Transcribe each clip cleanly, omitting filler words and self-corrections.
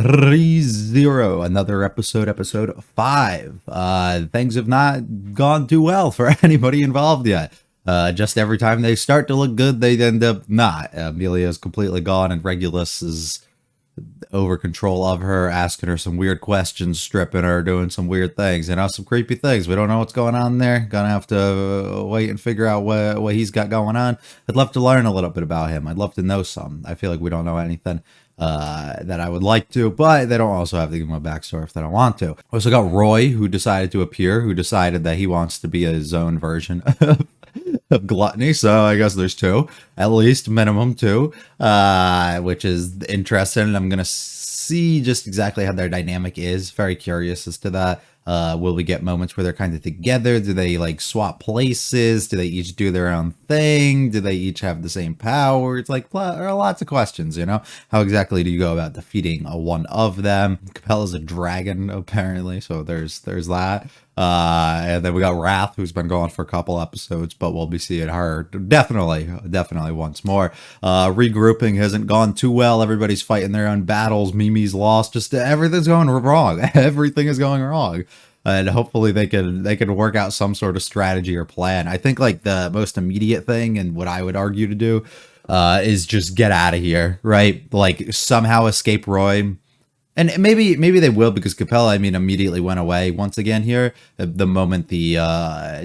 rezero, another episode 5. Things have not gone too well for anybody involved yet. Just every time they start to look good, they end up not. Amelia's completely gone, and Regulus is over control of her, asking her some weird questions, stripping her, doing some weird things, some creepy things. We don't know what's going on there. Gonna have to wait and figure out what he's got going on. I'd love to learn a little bit about him. I'd love to know some. I feel like we don't know anything that I would like to, but they don't also have to give him a backstory if they don't want to. We also got Roy, who decided to appear, who decided that he wants to be his own version of gluttony. So I guess there's two, at least minimum two, which is interesting. I'm gonna see just exactly how their dynamic is. Very curious as to that. Will we get moments where they're kind of together? Do they like swap places? Do they each do their own thing? Do they each have the same power? It's like there are lots of questions, you know? How exactly do you go about defeating one of them? Capella's a dragon, apparently, so there's that. And then we got Wrath, who's been going for a couple episodes, but we'll be seeing her definitely once more. Regrouping hasn't gone too well. Everybody's fighting their own battles. Mimi's lost. Just everything's going wrong. Everything is going wrong. And hopefully they can work out some sort of strategy or plan. I think like the most immediate thing, and what I would argue to do, is just get out of here, right? Like somehow escape Roy. And maybe they will, because Capella, I mean, immediately went away once again here the moment the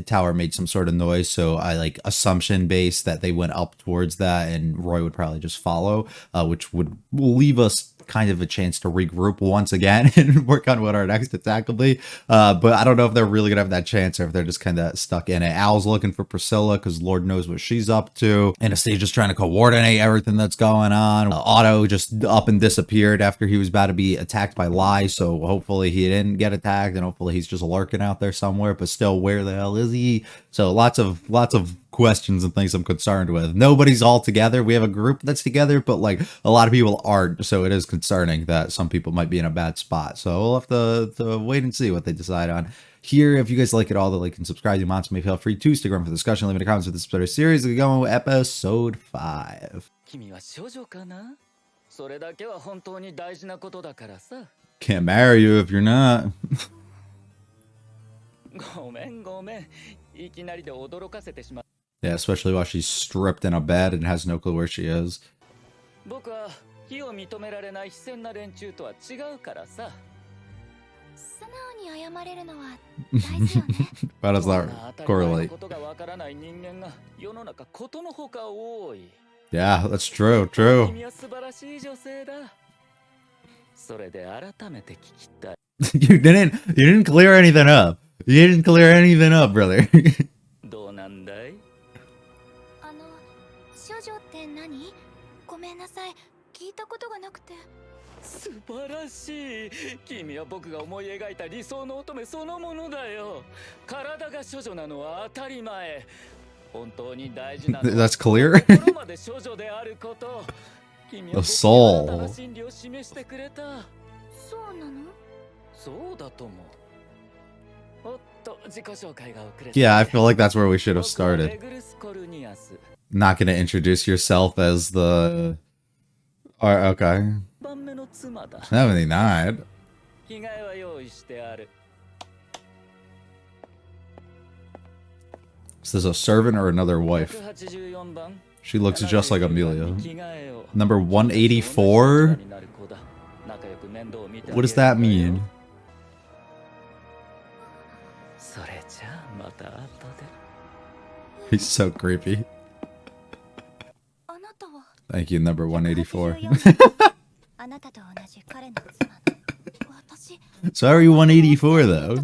tower made some sort of noise. So I like assumption based that they went up towards that, and Roy would probably just follow, which would leave us kind of a chance to regroup once again and work on what our next attack will be. But I don't know if they're really gonna have that chance, or if they're just kind of stuck in it. Al's looking for Priscilla because Lord knows what she's up to. Anastasia's trying to coordinate everything that's going on. Otto just up and disappeared after he was about to be attacked by Lai, so hopefully he didn't get attacked, and hopefully he's just lurking out there somewhere. But still, where the hell is he? So lots of questions and things I'm concerned with. Nobody's all together. We have a group that's together, but like a lot of people aren't, so it is concerning that some people might be in a bad spot. So we'll have to wait and see what they decide on here. If you guys like it all, the like and subscribe. You want to, feel free to stick around for the discussion. Leave in the comments with this better series. We're going with episode 5. Can't marry you if you're not. Yeah, especially while she's stripped in a bed and has no clue where she is. How does that correlate? Yeah, that's true. You didn't clear anything up. You didn't clear anything up, brother. That's clear. The soul. Yeah, I feel like that's where we should have started. Not gonna introduce yourself as the... okay. 79. Is this a servant or another wife? She looks just like Amelia. Number 184? What does that mean? He's so creepy. Thank you, number 184. So how are you 184 though?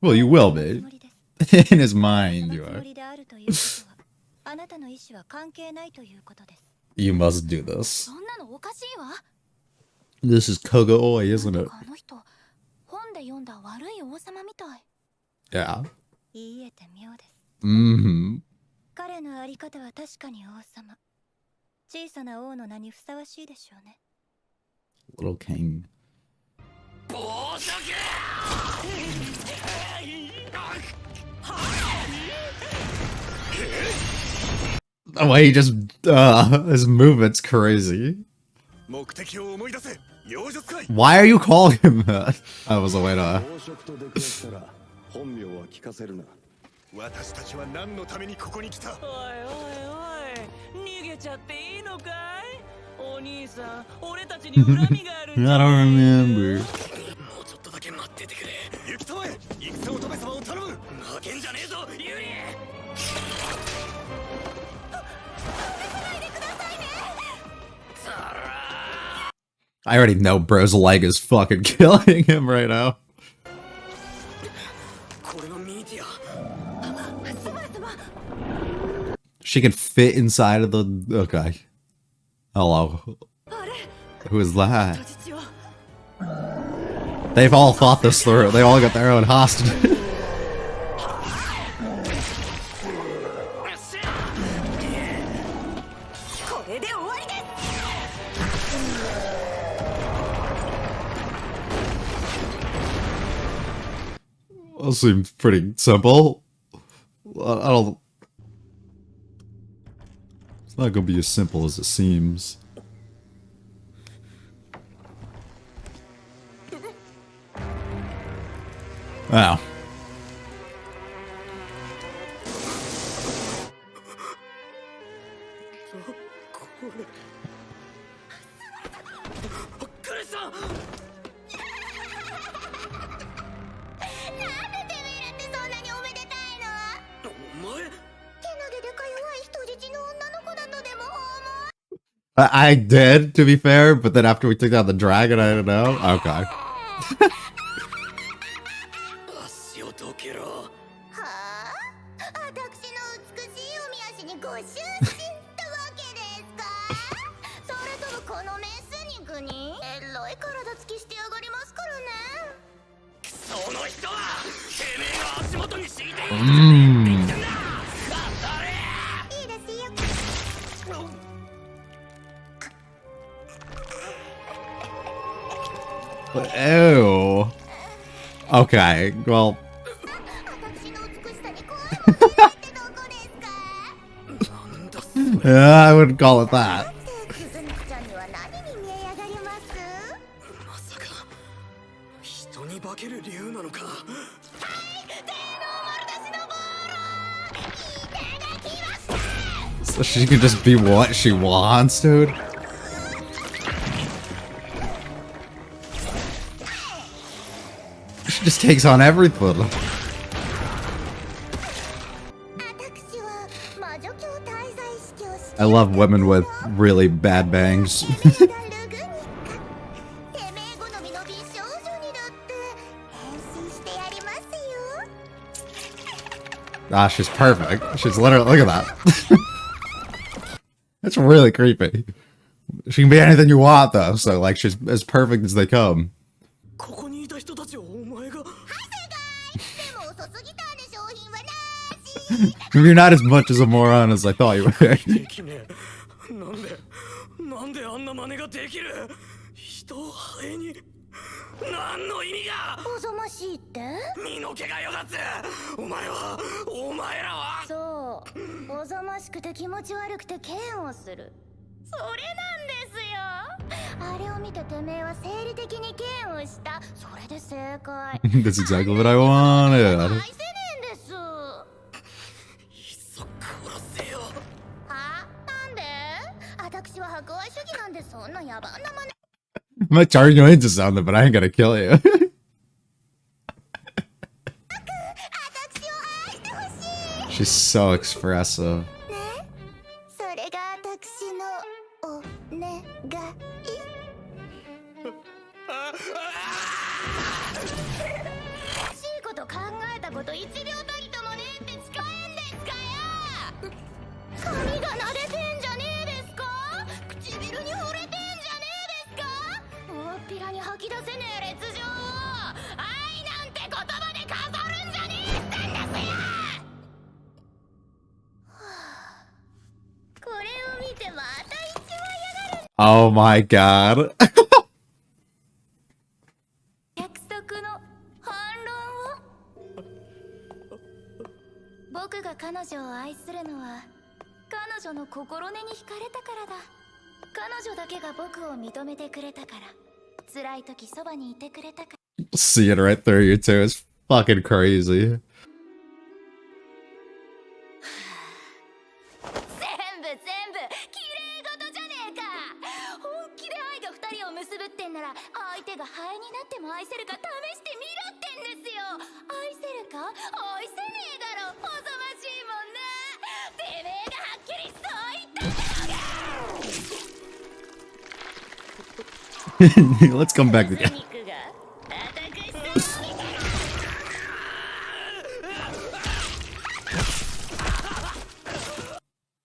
Well, you will be. In his mind, you are. You must do this. This is Koga-oi, isn't it? Yeah. Mm-hmm. Little king. The way he just, his movement's crazy. Why are you calling him that? I was a way to. 私たちは何のためにここに来た。おいおいおい、逃げちゃっていいのかい？お兄さん、俺たちに恨みがあるんじゃない？ I don't remember. もうちょっとだけ待っててくれ。行き止め、戦乙女様を頼む。負けんじゃねえぞ、ユリ。I already know bro's leg is fucking killing him right now. She can fit inside of the... Okay. Hello. Who is that? They've all thought this through. They all got their own hostage. That seems pretty simple. I don't... It's not gonna be as simple as it seems. Wow. I did, to be fair, but then after we took down the dragon, I don't know. Okay. Ew. Okay, well. Yeah, I wouldn't call it that. So she can just be what she wants, dude. She just takes on everything. I love women with really bad bangs. Ah, she's perfect. She's literally, look at that. That's really creepy. She can be anything you want though, so like she's as perfect as they come. You're not as much as a moron as I thought you were. That's exactly what I wanted. I might turn you into something, but I ain't gonna kill you. She's so expressive. Oh my god. See it right through you too. It's fucking crazy. て Let's come back again.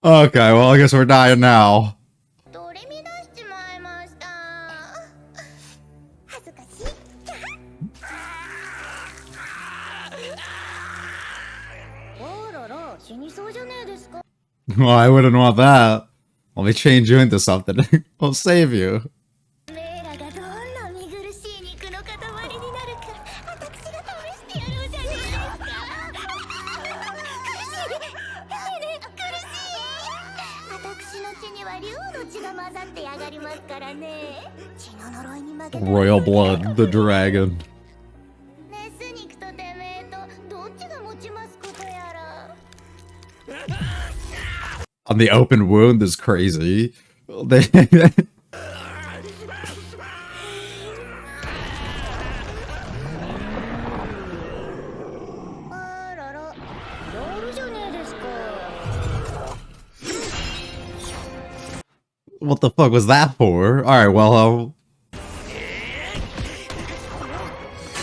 Okay, well, I guess we're dying now. Well, I wouldn't want that. Let me change you into something. I'll save you. Royal blood, the dragon. On the open wound is crazy. What the fuck was that for? Alright, well,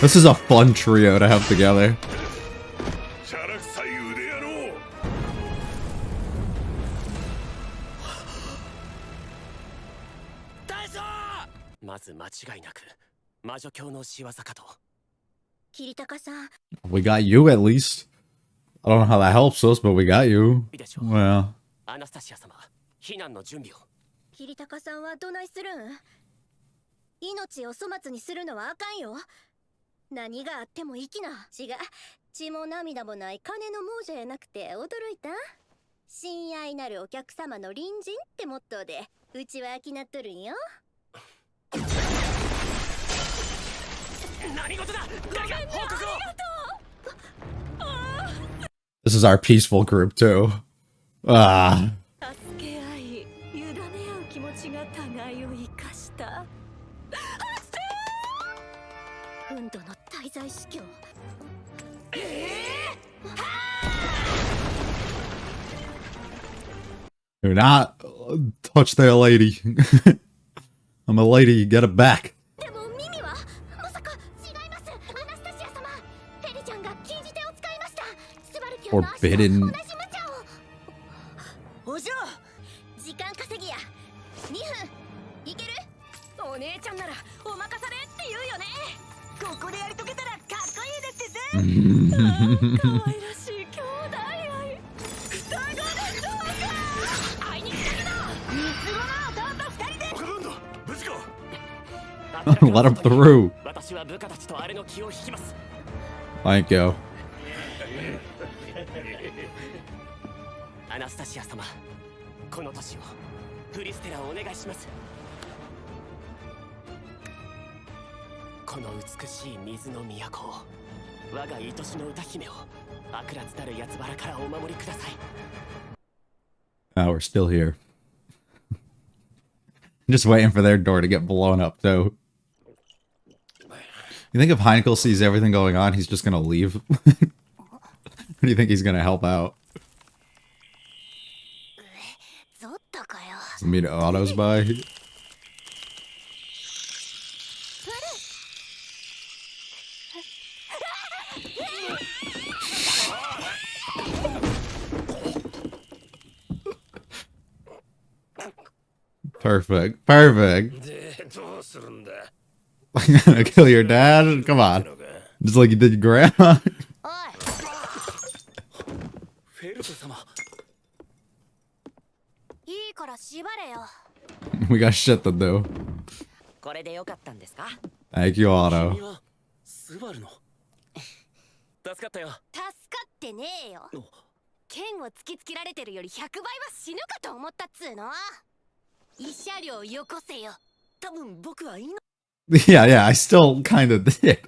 this is a fun trio to have together. We got you at least. I don't know how that helps us, but we got you. Well. キリタカさんはどないするん？命を粗末にするのはあかんよ。何があっても生きな。違う。血も涙もない金の亡者やなくて驚いた？親愛なるお客様の隣人ってモットーでうちは商っとるんよ。何事だ？誰か報告を。This is our peaceful group too. Ah. 運動の滞在司教。Do not touch that lady. I'm a lady, get it back. でもミミはまさか違います。アナスタシア様。ヘリちゃんが禁じ手を使いました。スバルキオの足と同じ無茶を。お嬢、時間稼ぎや。2分いける？お姉ちゃんならお任されって言うよね。ここでやり遂げたらかっこいいですって。可愛らしい兄弟愛。双子でどうか。会いに来たけど。三つ子の弟2人で。岡本、無事か。Let him through. 私は部下たちとあれの気を引きます。Thank you. アナスタシア様、この年をフリステラをお願いします。この美しい水の都を、我が愛しの歌姫を悪辣なる八つ原からお守りください。We're still here. Just waiting for their door to get blown up, too. You think if Heinkel sees everything going on, he's just gonna leave? Or do you think he's gonna help out? Does it mean autos by? Perfect. Perfect. I'm gonna kill your dad? Come on. Just like you did your grandma? We got shit to do. これでよかったんですか？ Thank you, Otto. スバルの。助かったよ。助かってねえよ。剣を突きつけられてるより100倍は死ぬかと思ったっつーの。Yeah, I still kind of did.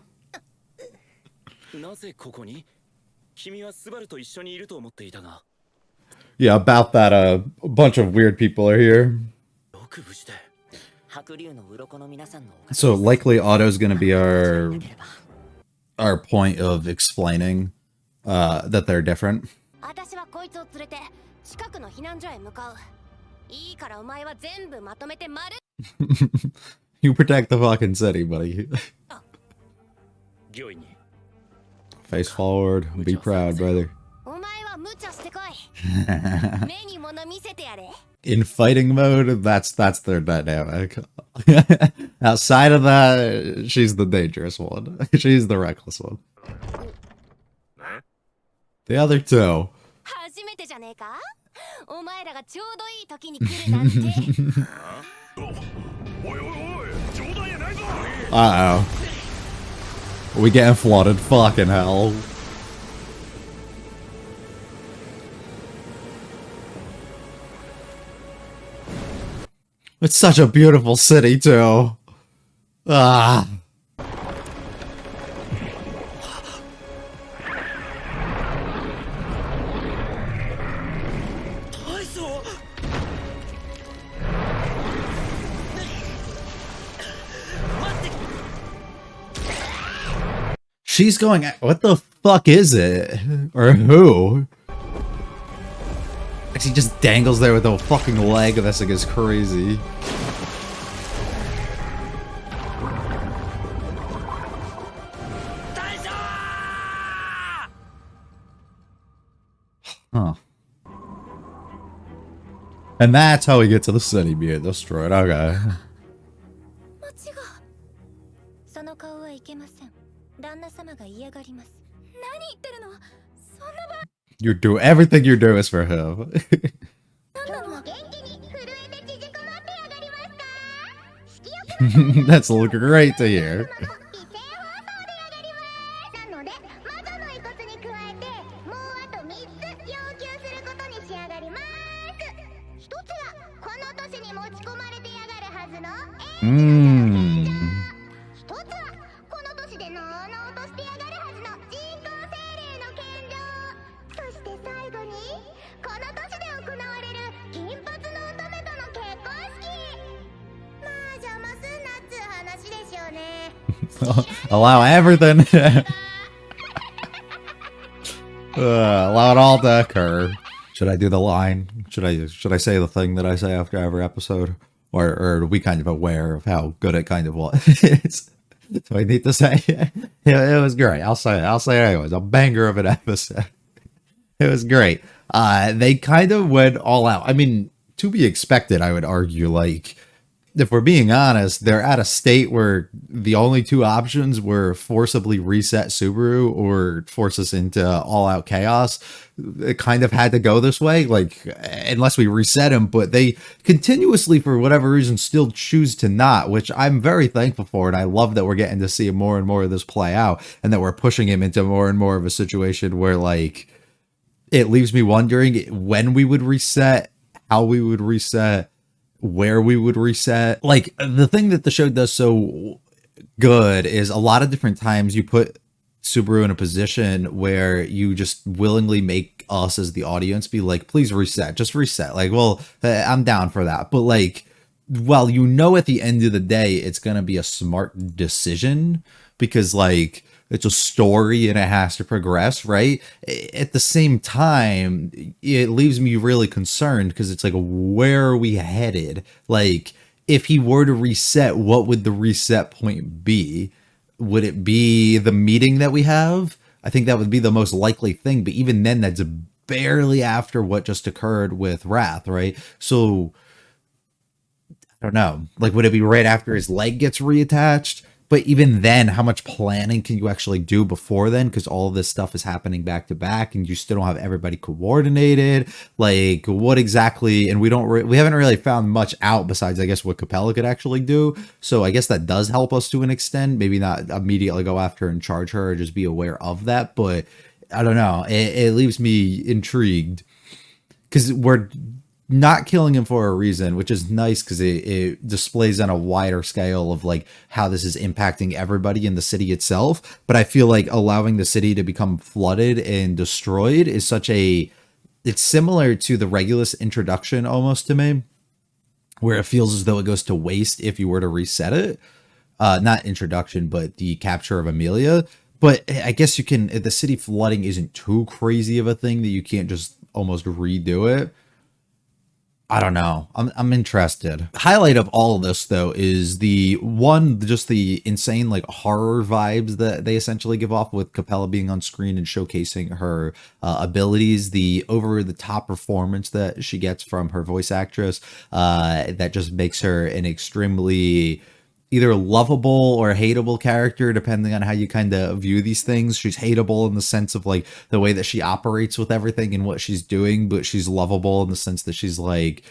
Yeah, about that, a bunch of weird people are here. So likely Otto's gonna be our point of explaining that they're different. You protect the fucking city, buddy. Face forward, be proud, brother. In fighting mode, that's their dynamic. Outside of that, she's the dangerous one. She's the reckless one. The other two. Uh-oh. We getting flooded, fucking hell. It's such a beautiful city, too. Ah. She's going, what the fuck is it? Or who? She just dangles there with a fucking leg. This thing is crazy. Huh. And that's how we get to the city being destroyed. Okay. You do everything you do is for him. That's great to hear. Allow everything. Allow it all to occur. Should I do the line? Should I say the thing that I say after every episode? Or are we kind of aware of how good it kind of was? So I need to say it was great. I'll say it anyways. A banger of an episode. It was great. They kind of went all out. I mean, to be expected, I would argue. Like, if we're being honest, they're at a state where the only two options were forcibly reset Subaru or force us into all-out chaos. It kind of had to go this way, like, unless we reset him, but they continuously, for whatever reason, still choose to not, which I'm very thankful for, and I love that we're getting to see more and more of this play out, and that we're pushing him into more and more of a situation where, like, it leaves me wondering when we would reset, how we would reset, where we would reset. Like, the thing that the show does so good is a lot of different times you put Subaru in a position where you just willingly make us as the audience be like, please reset, just reset. Like, well, I'm down for that. But like, well, you know, at the end of the day, it's going to be a smart decision because like, it's a story and it has to progress, right? At the same time, it leaves me really concerned because it's like, where are we headed? Like, if he were to reset, what would the reset point be? Would it be the meeting that we have? I think that would be the most likely thing. But even then, that's barely after what just occurred with Wrath, right? So, I don't know. Like, would it be right after his leg gets reattached? But even then, how much planning can you actually do before then? Because all of this stuff is happening back to back, and you still don't have everybody coordinated. Like, what exactly? And we haven't really found much out besides, I guess, what Capella could actually do. So I guess that does help us to an extent. Maybe not immediately go after and charge her, or just be aware of that. But I don't know. It leaves me intrigued because we're not killing him for a reason, which is nice because it displays on a wider scale of like how this is impacting everybody in the city itself. But I feel like allowing the city to become flooded and destroyed is such a, it's similar to the Regulus introduction almost to me, where it feels as though it goes to waste if you were to reset it. Not introduction, but the capture of Amelia. But I guess you can, the city flooding isn't too crazy of a thing that you can't just almost redo it. I don't know. I'm interested. Highlight of all of this though is the one, just the insane like horror vibes that they essentially give off with Capella being on screen and showcasing her abilities, the over the top performance that she gets from her voice actress, that just makes her an extremely either lovable or hateable character, depending on how you kind of view these things. She's hateable in the sense of like the way that she operates with everything and what she's doing, but she's lovable in the sense that she's like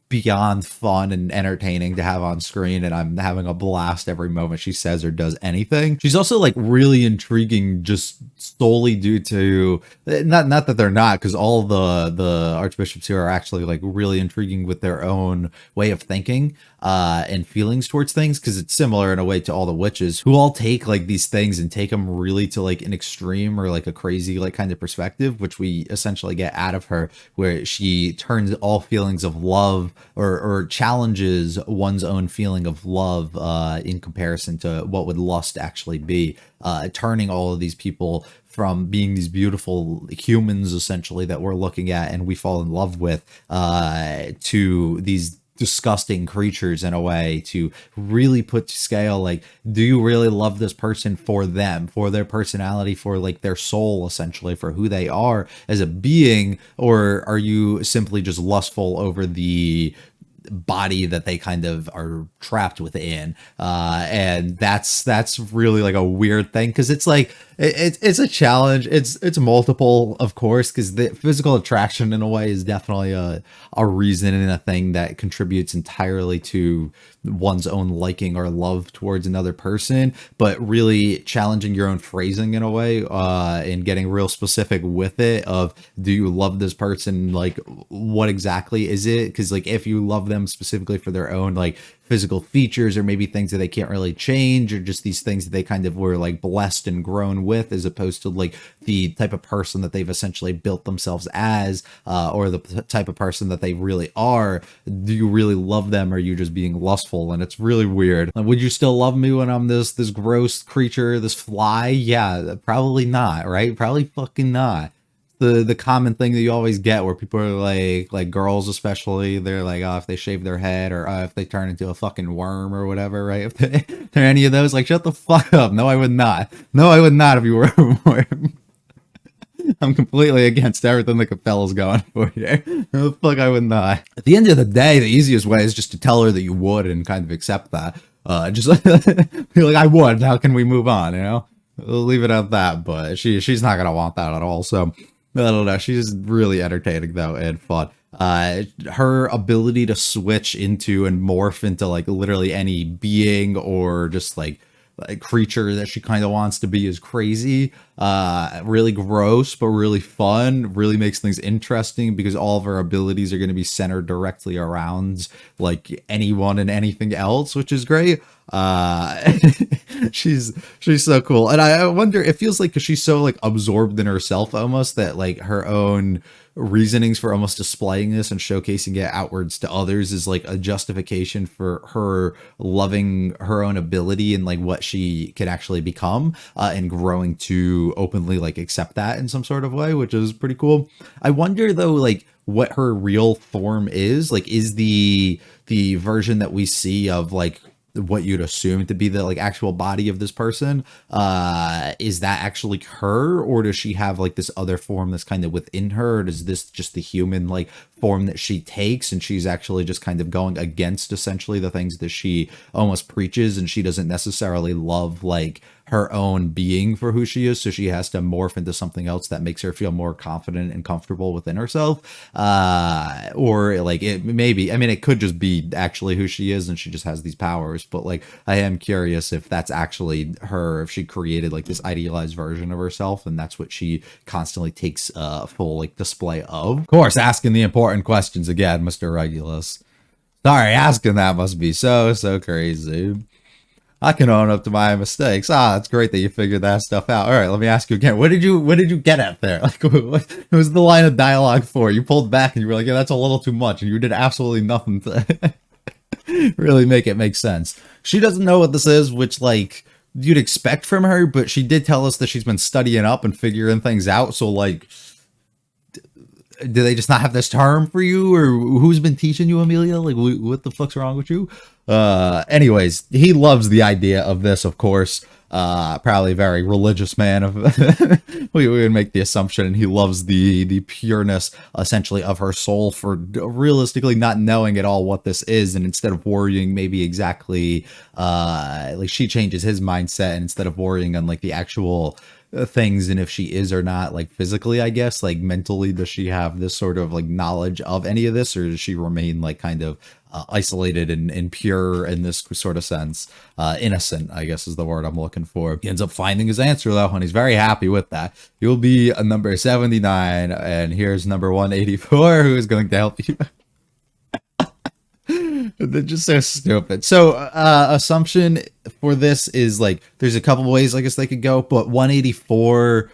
beyond fun and entertaining to have on screen, and I'm having a blast every moment she says or does anything. She's also like really intriguing just solely due to not that they're not, because all the archbishops here are actually like really intriguing with their own way of thinking and feelings towards things, because it's similar in a way to all the witches who all take like these things and take them really to like an extreme or like a crazy like kind of perspective, which we essentially get out of her, where she turns all feelings of love or challenges one's own feeling of love in comparison to what would lust actually be, turning all of these people from being these beautiful humans essentially that we're looking at and we fall in love with to these disgusting creatures in a way, to really put to scale like, do you really love this person for them, for their personality, for like their soul, essentially for who they are as a being, or are you simply just lustful over the body that they kind of are trapped within? And that's really like a weird thing, because it's like it's a challenge. It's multiple, of course, because the physical attraction in a way is definitely a reason and a thing that contributes entirely to one's own liking or love towards another person, but really challenging your own phrasing in a way, and getting real specific with it of, do you love this person? Like, what exactly is it? Because like if you love them specifically for their own like physical features, or maybe things that they can't really change, or just these things that they kind of were like blessed and grown with, as opposed to like the type of person that they've essentially built themselves as, or the type of person that they really are, do you really love them, or are you just being lustful? And it's really weird. Like, would you still love me when I'm this gross creature, this fly? Yeah, probably not, right? Probably fucking not. The common thing that you always get where people are like girls especially, they're like, oh, if they shave their head, or if they turn into a fucking worm or whatever, right? If they're any of those, like, shut the fuck up. No, I would not. No, I would not if you were a worm. I'm completely against everything that Capella's going for here. No, the fuck, I would not. At the end of the day, the easiest way is just to tell her that you would and kind of accept that. Just be like, I would. How can we move on? You know, we'll leave it at that. But she's not gonna want that at all. So I don't know. She's really entertaining though and fun. Her ability to switch into and morph into like literally any being or just like a creature that she kind of wants to be is crazy. Really gross, but really fun. Really makes things interesting because all of her abilities are going to be centered directly around like anyone and anything else, which is great. She's so cool. And I wonder, it feels like, 'cause she's so like absorbed in herself almost, that like her own reasonings for almost displaying this and showcasing it outwards to others is like a justification for her loving her own ability and like what she could actually become, and growing to openly like accept that in some sort of way, which is pretty cool. I wonder though, like what her real form is. Like, is the version that we see of like what you'd assume to be the like actual body of this person, is that actually her, or does she have like this other form that's kind of within her, or is this just the human like form that she takes, and she's actually just kind of going against essentially the things that she almost preaches, and she doesn't necessarily love like her own being for who she is, so she has to morph into something else that makes her feel more confident and comfortable within herself. Or like it maybe, I mean, it could just be actually who she is and she just has these powers, but like I am curious if that's actually her, if she created like this idealized version of herself and that's what she constantly takes full like display of course, asking the important questions again, Mr. Regulus. Sorry, asking that must be so crazy. I can own up to my mistakes. It's great that you figured that stuff out. All right, let me ask you again. What did you get at there? Like, what was the line of dialogue for? You pulled back and you were like, yeah, that's a little too much. And you did absolutely nothing to really make it make sense. She doesn't know what this is, which, like, you'd expect from her, but she did tell us that she's been studying up and figuring things out. So, like, do they just not have this term for you, or who's been teaching you, Amelia? Like, what the fuck's wrong with you? Anyways, he loves the idea of this, of course. Probably a very religious man of we would make the assumption he loves the pureness essentially of her soul for realistically not knowing at all what this is, and instead of worrying maybe exactly like she changes his mindset, and instead of worrying on like the actual things and if she is or not, like physically, I guess, like mentally, does she have this sort of like knowledge of any of this, or does she remain like kind of isolated and pure in this sort of sense? Innocent, I guess, is the word I'm looking for. He ends up finding his answer though, and he's very happy with that. You'll be a number 79, and here's number 184 who is going to help you. They're just so stupid. So assumption for this is like there's a couple ways I guess they could go, but 184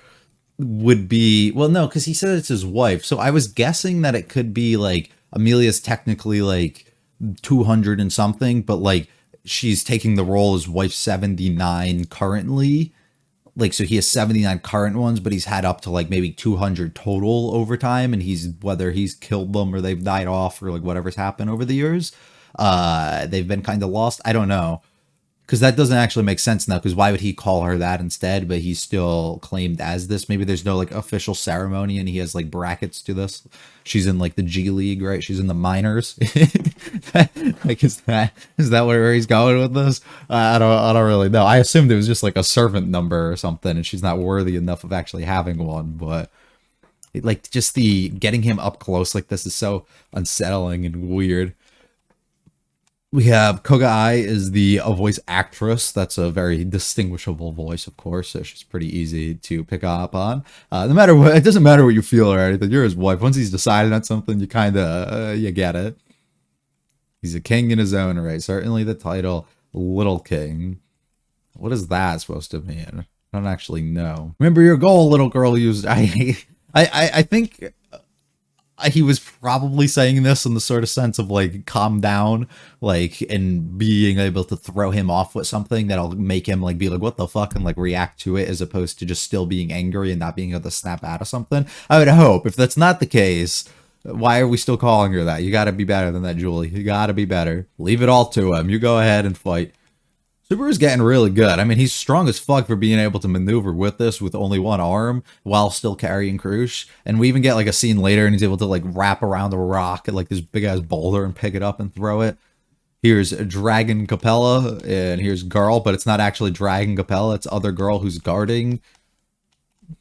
would be, well, no, because he said it's his wife, so I was guessing that it could be like Amelia's technically like 200 and something, but like she's taking the role as wife 79 currently. Like, so he has 79 current ones, but he's had up to like maybe 200 total over time, and he's, whether he's killed them or they've died off or like whatever's happened over the years, they've been kind of lost. I don't know, because that doesn't actually make sense now, because why would he call her that instead, but he's still claimed as this? Maybe there's no like official ceremony and he has like brackets to this. She's in like the G League, right? She's in the minors. Like, is that where he's going with this? I don't really know. I assumed it was just like a servant number or something, and she's not worthy enough of actually having one. But like, just the getting him up close like this is so unsettling and weird. We have Kogai is the voice actress. That's a very distinguishable voice, of course, so she's pretty easy to pick up on. No matter what, it doesn't matter what you feel or anything. You're his wife. Once he's decided on something, you kind of you get it. He's a king in his own right. Certainly the title, Little King. What is that supposed to mean? I don't actually know. Remember your goal, little girl. Used I think he was probably saying this in the sort of sense of like calm down, like, and being able to throw him off with something that'll make him like be like what the fuck and like react to it, as opposed to just still being angry and not being able to snap out of something. I would hope. If that's not the case, why are we still calling her that? You got to be better than that, Julie. You got to be better. Leave it all to him. You go ahead and fight. Subaru's getting really good. I mean, he's strong as fuck for being able to maneuver with this with only one arm while still carrying Krush. And we even get like a scene later and he's able to like wrap around a rock at like this big ass boulder and pick it up and throw it. Here's Dragon Capella and here's Girl, but it's not actually Dragon Capella. It's other girl who's guarding.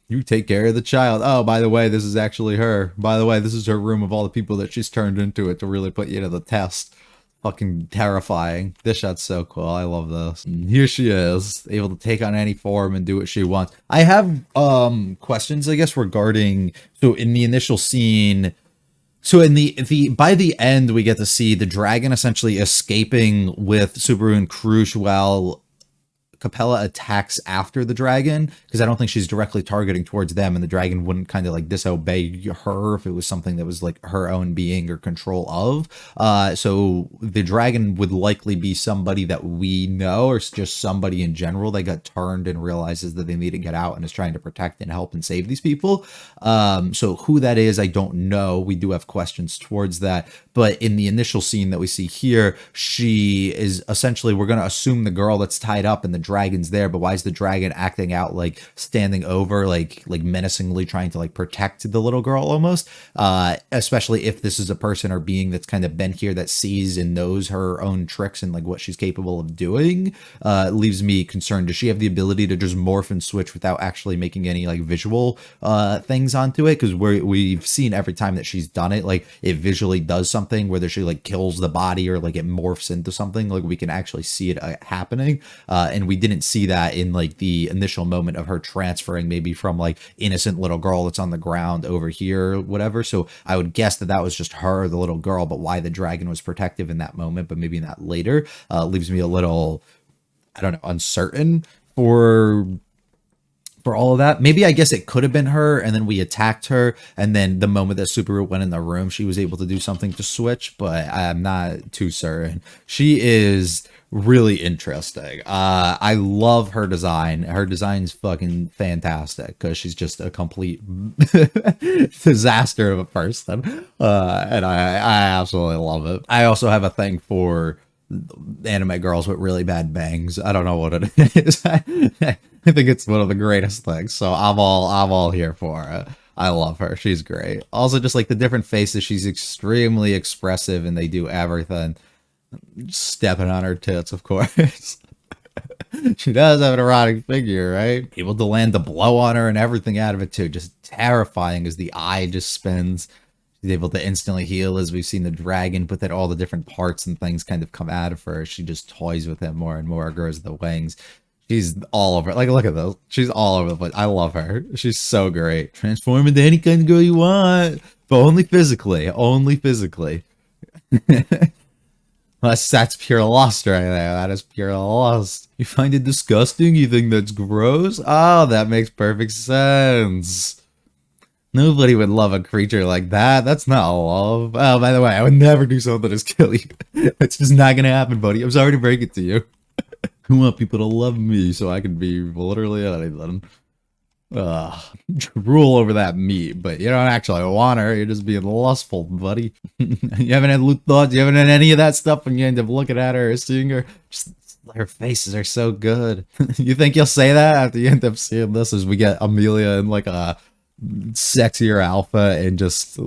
You take care of the child. Oh, by the way, this is actually her. By the way, this is her room of all the people that she's turned into it to really put you to the test. Fucking terrifying. This shot's so cool. I love this. And here she is, able to take on any form and do what she wants. I have questions, I guess, regarding, so in the initial scene, so in the by the end we get to see the dragon essentially escaping with Subaru and Krush while Capella attacks after the dragon, because I don't think she's directly targeting towards them, and the dragon wouldn't kind of like disobey her if it was something that was like her own being or control of. So the dragon would likely be somebody that we know, or just somebody in general that got turned and realizes that they need to get out and is trying to protect and help and save these people. So who that is, I don't know. We do have questions towards that. But in the initial scene that we see here, she is essentially, we're going to assume the girl that's tied up in the dragon's there, but why is the dragon acting out like standing over, like menacingly trying to like protect the little girl almost? Especially if this is a person or being that's kind of been here that sees and knows her own tricks and like what she's capable of doing. Leaves me concerned. Does she have the ability to just morph and switch without actually making any like visual things onto it? Because we've seen every time that she's done it, like it visually does something, whether she like kills the body or like it morphs into something, like we can actually see it happening. And we didn't see that in like the initial moment of her transferring maybe from like innocent little girl that's on the ground over here or whatever. So I would guess that that was just her, the little girl, but why the dragon was protective in that moment, but maybe not later, leaves me a little, I don't know, uncertain for all of that. Maybe I guess it could have been her, and then we attacked her, and then the moment that Subaru went in the room, she was able to do something to switch, but I'm not too certain. She is really interesting. I love her design. Her design's fucking fantastic because she's just a complete disaster of a person. And I absolutely love it. I also have a thing for anime girls with really bad bangs. I don't know what it is. I think it's one of the greatest things. So I'm all here for it. I love her. She's great. Also, just like the different faces, she's extremely expressive and they do everything. Stepping on her tits, of course. She does have an erotic figure, right? Able to land the blow on her and everything out of it too. Just terrifying as the eye just spins. She's able to instantly heal as we've seen the dragon, but then all the different parts and things kind of come out of her. She just toys with him more and more, grows the wings. She's all over. Like, look at those. She's all over the place. I love her. She's so great. Transform into any kind of girl you want, but only physically. Only physically. That's pure lust right there. That is pure lust. You find it disgusting? You think that's gross? Oh, that makes perfect sense. Nobody would love a creature like that. That's not love. Oh, by the way, I would never do something as kill you. It's just not gonna happen, buddy. I'm sorry to break it to you. I want people to love me so I can be literally anything. Rule over that meat, but you don't actually want her. You're just being lustful, buddy. You haven't had thoughts. You haven't had any of that stuff when you end up looking at her or seeing her. Just, her faces are so good. You think you'll say that after you end up seeing this as we get Amelia in like a sexier alpha and just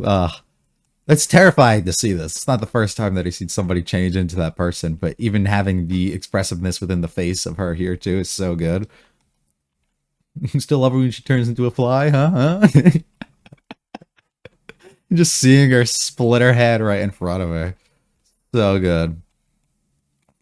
it's terrifying to see this. It's not the first time that I've seen somebody change into that person, but even having the expressiveness within the face of her here too is so good. Still love her when she turns into a fly, huh? Just seeing her split her head right in front of her. So good.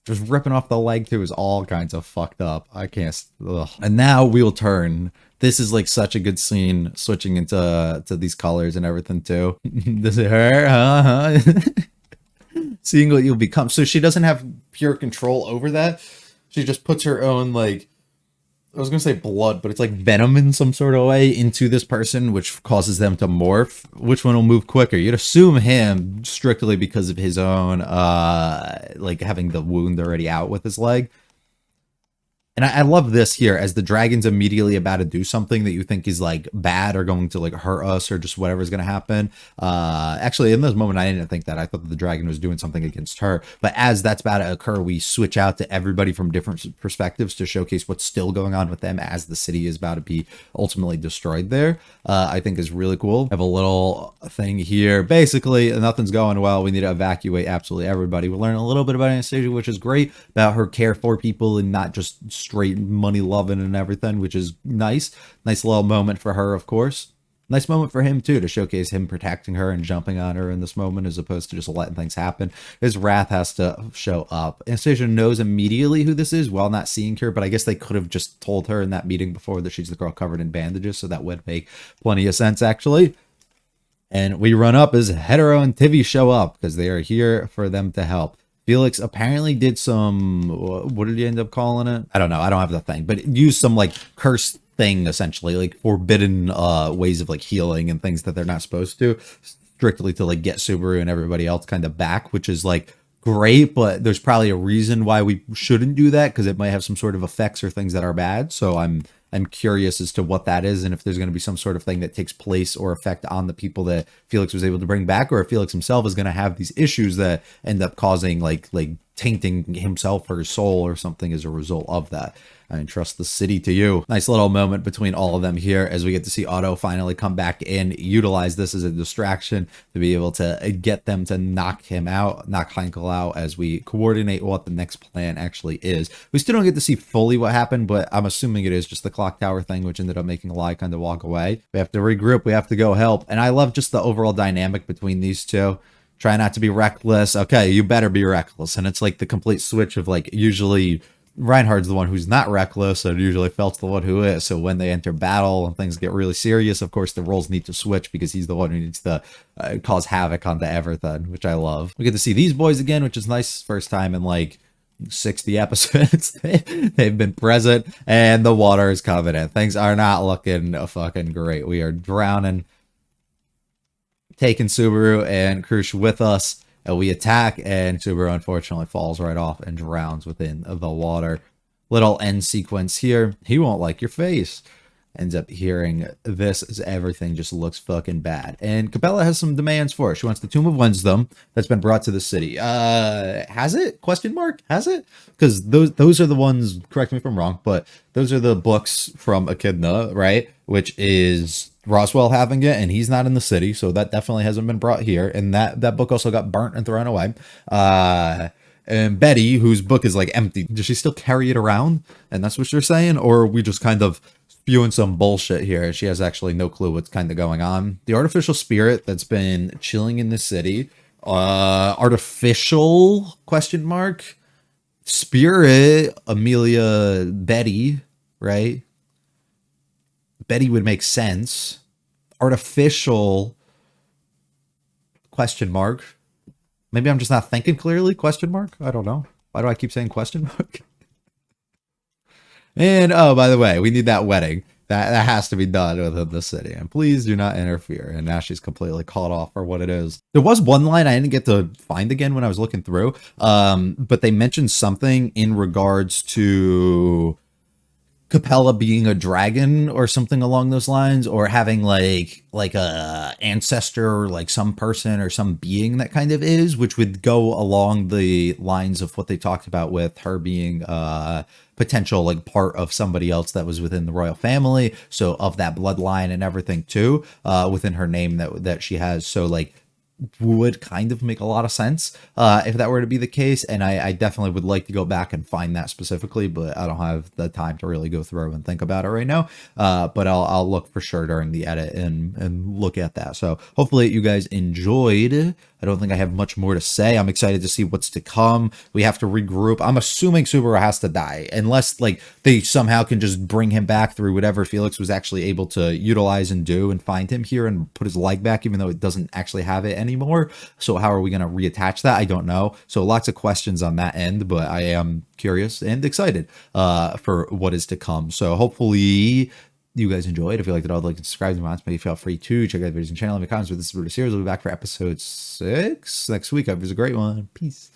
Just ripping off the leg too is all kinds of fucked up. I can't. Ugh. And now we'll turn. This is like such a good scene, switching into these colors and everything too. This is her, seeing what you'll become. So she doesn't have pure control over that. She just puts her own, like, I was gonna say blood, but it's like venom in some sort of way into this person, which causes them to morph. Which one will move quicker? You'd assume him, strictly because of his own, like having the wound already out with his leg. And I love this here, as the dragon's immediately about to do something that you think is like bad or going to like hurt us or just whatever's going to happen. Actually, in this moment, I didn't think that. I thought that the dragon was doing something against her. But as that's about to occur, we switch out to everybody from different perspectives to showcase what's still going on with them as the city is about to be ultimately destroyed there. I think is really cool. I have a little thing here. Basically, nothing's going well. We need to evacuate absolutely everybody. We learn a little bit about Anastasia, which is great, about her care for people and not just straight money loving and everything, which is nice. Nice little moment for her, of course. Nice moment for him too, to showcase him protecting her and jumping on her in this moment as opposed to just letting things happen. His wrath has to show up. Anastasia knows immediately who this is while not seeing her, but I guess they could have just told her in that meeting before that she's the girl covered in bandages, so that would make plenty of sense actually. And we run up as Hetero and Tivy show up because they are here for them to help. Felix apparently did some, what did he end up calling it? I don't know. I don't have the thing, but used some like curse thing, essentially, like forbidden ways of like healing and things that they're not supposed to, strictly to like get Subaru and everybody else kind of back, which is like great, but there's probably a reason why we shouldn't do that, because it might have some sort of effects or things that are bad. So I'm curious as to what that is, and if there's going to be some sort of thing that takes place or effect on the people that Felix was able to bring back, or if Felix himself is going to have these issues that end up causing like tainting himself or his soul or something as a result of that. I entrust the city to you. Nice little moment between all of them here as we get to see Otto finally come back in, utilize this as a distraction to be able to get them to knock Heinkel out as we coordinate what the next plan actually is. We still don't get to see fully what happened, but I'm assuming it is just the clock tower thing, which ended up making Lai kind of walk away. We have to regroup. We have to go help. And I love just the overall dynamic between these two. Try not to be reckless. Okay, you better be reckless. And it's like the complete switch of like, usually Reinhardt's the one who's not reckless, and usually Felt's the one who is. So when they enter battle and things get really serious, of course, the roles need to switch because he's the one who needs to cause havoc onto everything, which I love. We get to see these boys again, which is nice. First time in like 60 episodes they've been present, and the water is coming in. Things are not looking fucking great. We are drowning. Taking Subaru and Krush with us. We attack, and Subaru unfortunately falls right off and drowns within the water. Little end sequence here. He won't like your face. Ends up hearing this as everything just looks fucking bad. And Capella has some demands for her. She wants the Tomb of Wisdom that's been brought to the city. Has it? Question mark? Has it? Because those are the ones, correct me if I'm wrong, but those are the books from Echidna, right? Which is Roswell having it, and he's not in the city, so that definitely hasn't been brought here. And that book also got burnt and thrown away. And Betty, whose book is like empty, does she still carry it around? And that's what you're saying? Or are we just kind of spewing some bullshit here? She has actually no clue what's kind of going on. The artificial spirit that's been chilling in the city. Artificial question mark spirit, Amelia, Betty, right? Betty would make sense. Artificial question mark. Maybe I'm just not thinking clearly. Question mark. I don't know. Why do I keep saying question mark? And oh, by the way, we need that wedding. That has to be done within the city. And please do not interfere. And now she's completely caught off for what it is. There was one line I didn't get to find again when I was looking through. But they mentioned something in regards to Capella being a dragon or something along those lines, or having like a ancestor or like some person or some being that kind of is, which would go along the lines of what they talked about with her being potential like part of somebody else that was within the royal family, so of that bloodline and everything too, within her name that she has. So like would kind of make a lot of sense if that were to be the case, and I definitely would like to go back and find that specifically, but I don't have the time to really go through and think about it right now. But I'll look for sure during the edit and look at that. So hopefully you guys enjoyed. I don't think I have much more to say. I'm excited to see what's to come. We have to regroup. I'm assuming Subaru has to die, unless like they somehow can just bring him back through whatever Felix was actually able to utilize and do and find him here and put his leg back, even though it doesn't actually have it anymore. So how are we going to reattach that? I don't know. So lots of questions on that end, but I am curious and excited for what is to come. So hopefully you guys enjoyed. If you liked it, I'd like to subscribe to my channel. Feel free to check out the videos and channel. Leave comments. This is Brutus here. We'll be back for episode 6 next week. It was a great one. Peace.